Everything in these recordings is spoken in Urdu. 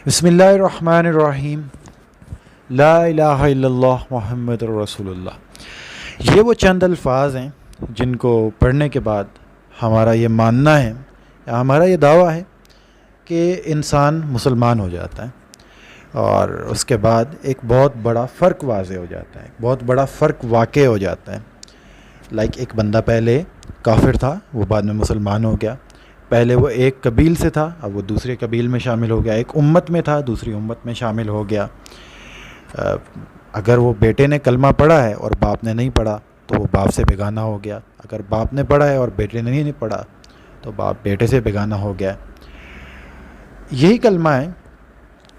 بسم اللہ الرحمن الرحیم، لا الہ الا اللہ محمد الرسول اللہ۔ یہ وہ چند الفاظ ہیں جن کو پڑھنے کے بعد ہمارا یہ ماننا ہے یا ہمارا یہ دعویٰ ہے کہ انسان مسلمان ہو جاتا ہے، اور اس کے بعد ایک بہت بڑا فرق واضح ہو جاتا ہے، ایک بہت بڑا فرق واقع ہو جاتا ہے۔ ایک بندہ پہلے کافر تھا، وہ بعد میں مسلمان ہو گیا۔ پہلے وہ ایک قبیل سے تھا، اب وہ دوسرے قبیل میں شامل ہو گیا۔ ایک امت میں تھا، دوسری امت میں شامل ہو گیا۔ اگر وہ بیٹے نے کلمہ پڑھا ہے اور باپ نے نہیں پڑھا تو وہ باپ سے بیگانہ ہو گیا۔ اگر باپ نے پڑھا ہے اور بیٹے نے نہیں پڑھا تو باپ بیٹے سے بیگانہ ہو گیا۔ یہی کلمہ ہے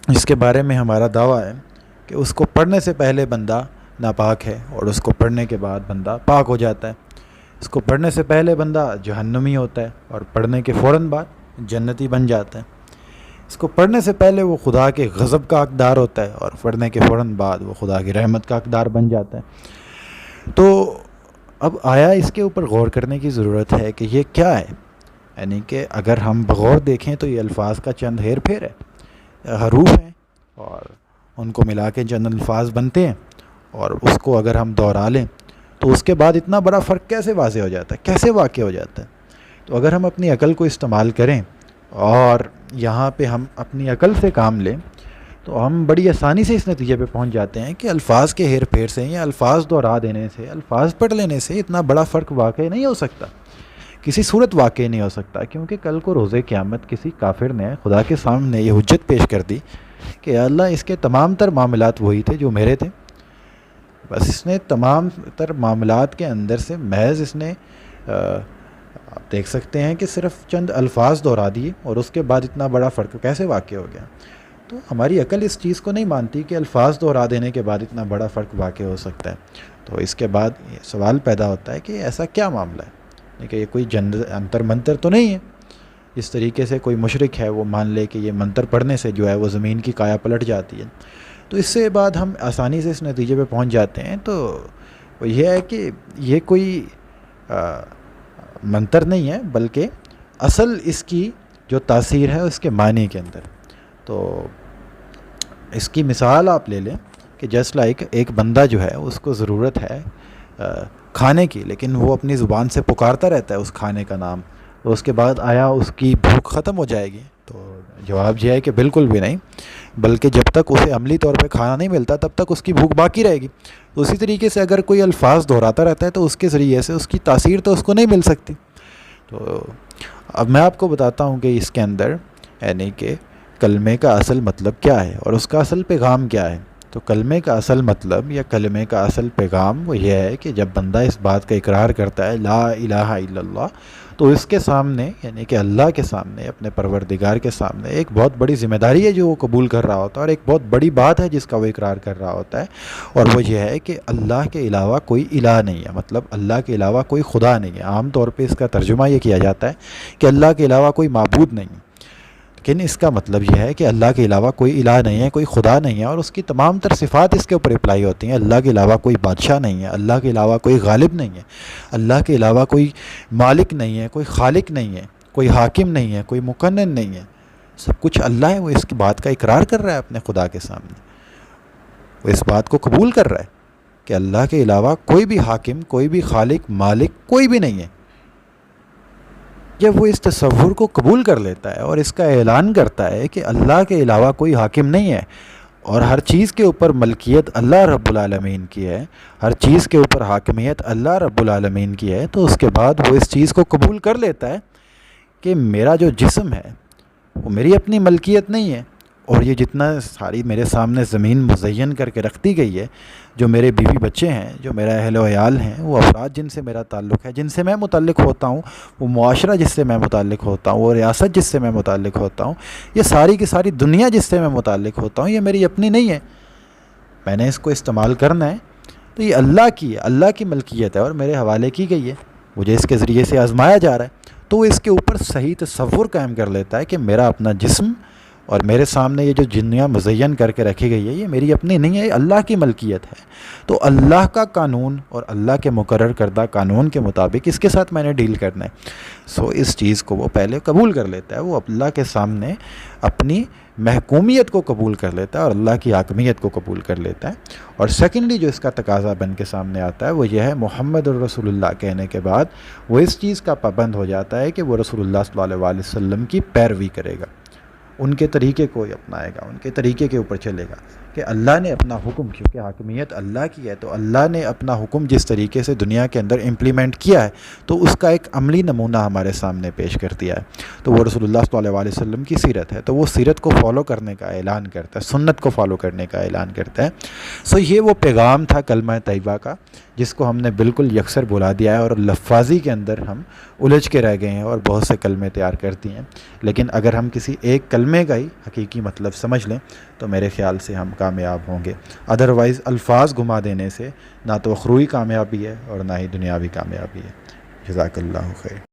جس کے بارے میں ہمارا دعویٰ ہے کہ اس کو پڑھنے سے پہلے بندہ ناپاک ہے اور اس کو پڑھنے کے بعد بندہ پاک ہو جاتا ہے۔ اس کو پڑھنے سے پہلے بندہ جہنمی ہوتا ہے اور پڑھنے کے فوراً بعد جنتی بن جاتا ہے۔ اس کو پڑھنے سے پہلے وہ خدا کے غضب کا حقدار ہوتا ہے اور پڑھنے کے فوراً بعد وہ خدا کی رحمت کا حقدار بن جاتا ہے۔ تو اب آیا اس کے اوپر غور کرنے کی ضرورت ہے کہ یہ کیا ہے، یعنی کہ اگر ہم بغور دیکھیں تو یہ الفاظ کا چند ہیر پھیر ہے، حروف ہیں اور ان کو ملا کے چند الفاظ بنتے ہیں، اور اس کو اگر ہم دوہرا لیں تو اس کے بعد اتنا بڑا فرق کیسے واضح ہو جاتا ہے، کیسے واقع ہو جاتا ہے۔ تو اگر ہم اپنی عقل کو استعمال کریں اور یہاں پہ ہم اپنی عقل سے کام لیں تو ہم بڑی آسانی سے اس نتیجے پہ پہنچ جاتے ہیں کہ الفاظ کے ہیر پھیر سے یا الفاظ دوہرا دینے سے، الفاظ پڑھ لینے سے اتنا بڑا فرق واقع نہیں ہو سکتا، کسی صورت واقع نہیں ہو سکتا، کیونکہ کل کو روز قیامت کسی کافر نے خدا کے سامنے یہ حجت پیش کر دی کہ اللہ اس کے تمام تر معاملات وہی تھے جو میرے تھے، بس اس نے تمام تر معاملات کے اندر سے محض اس نے آپ دیکھ سکتے ہیں کہ صرف چند الفاظ دہرا دیے اور اس کے بعد اتنا بڑا فرق کیسے واقع ہو گیا۔ تو ہماری عقل اس چیز کو نہیں مانتی کہ الفاظ دہرا دینے کے بعد اتنا بڑا فرق واقع ہو سکتا ہے۔ تو اس کے بعد یہ سوال پیدا ہوتا ہے کہ ایسا کیا معاملہ ہے، کہ یہ کوئی انتر منتر تو نہیں ہے جس طریقے سے کوئی مشرک ہے وہ مان لے کہ یہ منتر پڑھنے سے جو ہے وہ زمین کی کایا پلٹ جاتی ہے۔ تو اس سے بعد ہم آسانی سے اس نتیجے پہ پہنچ جاتے ہیں۔ تو وہ یہ ہے کہ یہ کوئی منتر نہیں ہے، بلکہ اصل اس کی جو تاثیر ہے اس کے معنی کے اندر۔ تو اس کی مثال آپ لے لیں کہ جسٹ لائک ایک بندہ جو ہے اس کو ضرورت ہے کھانے کی، لیکن وہ اپنی زبان سے پکارتا رہتا ہے اس کھانے کا نام، تو اس کے بعد آیا اس کی بھوک ختم ہو جائے گی؟ تو جواب یہ ہے کہ بالکل بھی نہیں، بلکہ جب تک اسے عملی طور پہ کھانا نہیں ملتا تب تک اس کی بھوک باقی رہے گی۔ تو اسی طریقے سے اگر کوئی الفاظ دہراتا رہتا ہے تو اس کے ذریعے سے اس کی تاثیر تو اس کو نہیں مل سکتی۔ تو اب میں آپ کو بتاتا ہوں کہ اس کے اندر یعنی کہ کلمے کا اصل مطلب کیا ہے اور اس کا اصل پیغام کیا ہے۔ تو کلمے کا اصل مطلب یا کلمے کا اصل پیغام وہ یہ ہے کہ جب بندہ اس بات کا اقرار کرتا ہے لا الہ الا اللہ، تو اس کے سامنے یعنی کہ اللہ کے سامنے، اپنے پروردگار کے سامنے ایک بہت بڑی ذمہ داری ہے جو وہ قبول کر رہا ہوتا ہے، اور ایک بہت بڑی بات ہے جس کا وہ اقرار کر رہا ہوتا ہے، اور وہ یہ ہے کہ اللہ کے علاوہ کوئی الہ نہیں ہے، مطلب اللہ کے علاوہ کوئی خدا نہیں ہے۔ عام طور پہ اس کا ترجمہ یہ کیا جاتا ہے کہ اللہ کے علاوہ کوئی معبود نہیں ہے، لیکن اس کا مطلب یہ ہے کہ اللہ کے علاوہ کوئی الہ نہیں ہے، کوئی خدا نہیں ہے، اور اس کی تمام تر صفات اس کے اوپر اپلائی ہوتی ہیں۔ اللہ کے علاوہ کوئی بادشاہ نہیں ہے، اللہ کے علاوہ کوئی غالب نہیں ہے، اللہ کے علاوہ کوئی مالک نہیں ہے، کوئی خالق نہیں ہے، کوئی حاکم نہیں ہے، کوئی مقنن نہیں ہے، سب کچھ اللہ ہے۔ وہ اس کی بات کا اقرار کر رہا ہے اپنے خدا کے سامنے، وہ اس بات کو قبول کر رہا ہے کہ اللہ کے علاوہ کوئی بھی حاکم، کوئی بھی خالق، مالک کوئی بھی نہیں ہے۔ جب وہ اس تصور کو قبول کر لیتا ہے اور اس کا اعلان کرتا ہے کہ اللہ کے علاوہ کوئی حاکم نہیں ہے اور ہر چیز کے اوپر ملکیت اللہ رب العالمین کی ہے، ہر چیز کے اوپر حاکمیت اللہ رب العالمین کی ہے، تو اس کے بعد وہ اس چیز کو قبول کر لیتا ہے کہ میرا جو جسم ہے وہ میری اپنی ملکیت نہیں ہے، اور یہ جتنا ساری میرے سامنے زمین مزین کر کے رکھ دی گئی ہے، جو میرے بیوی بچے ہیں، جو میرا اہل و عیال ہیں، وہ افراد جن سے میرا تعلق ہے، جن سے میں متعلق ہوتا ہوں، وہ معاشرہ جس سے میں متعلق ہوتا ہوں، وہ ریاست جس سے میں متعلق ہوتا ہوں، یہ ساری کی ساری دنیا جس سے میں متعلق ہوتا ہوں، یہ میری اپنی نہیں ہے، میں نے اس کو استعمال کرنا ہے، تو یہ اللہ کی ہے، اللہ کی ملکیت ہے اور میرے حوالے کی گئی ہے، مجھے اس کے ذریعے سے آزمایا جا رہا ہے۔ تو وہ اس کے اوپر صحیح تصور قائم کر لیتا ہے کہ میرا اپنا جسم اور میرے سامنے یہ جو دنیا مزین کر کے رکھی گئی ہے یہ میری اپنی نہیں ہے، یہ اللہ کی ملکیت ہے، تو اللہ کا قانون اور اللہ کے مقرر کردہ قانون کے مطابق اس کے ساتھ میں نے ڈیل کرنا ہے۔ سو اس چیز کو وہ پہلے قبول کر لیتا ہے، وہ اللہ کے سامنے اپنی محکومیت کو قبول کر لیتا ہے اور اللہ کی حاکمیت کو قبول کر لیتا ہے۔ اور سیکنڈلی جو اس کا تقاضا بن کے سامنے آتا ہے وہ یہ ہے، محمد الرسول اللہ کہنے کے بعد وہ اس چیز کا پابند ہو جاتا ہے کہ وہ رسول اللہ صلی اللہ علیہ وسلم کی پیروی کرے گا، ان کے طریقے کو اپنائے گا، ان کے طریقے کے اوپر چلے گا کہ اللہ نے اپنا حکم، کیونکہ حاکمیت اللہ کی ہے تو اللہ نے اپنا حکم جس طریقے سے دنیا کے اندر امپلیمنٹ کیا ہے تو اس کا ایک عملی نمونہ ہمارے سامنے پیش کر دیا ہے، تو وہ رسول اللہ صلی اللہ علیہ وسلم کی سیرت ہے، تو وہ سیرت کو فالو کرنے کا اعلان کرتا ہے، سنت کو فالو کرنے کا اعلان کرتا ہے۔ سو یہ وہ پیغام تھا کلمہ طیبہ کا جس کو ہم نے بالکل یکسر بلا دیا ہے اور لفاظی کے اندر ہم الجھ کے رہ گئے ہیں اور بہت سے کلمے تیار کرتی ہیں، لیکن اگر ہم کسی ایک کلمے کا ہی حقیقی مطلب سمجھ لیں تو میرے خیال سے ہم کامیاب ہوں گے، ادروائز الفاظ گھما دینے سے نہ تو اخروی کامیابی ہے اور نہ ہی دنیاوی کامیابی ہے۔ جزاک اللہ خیر۔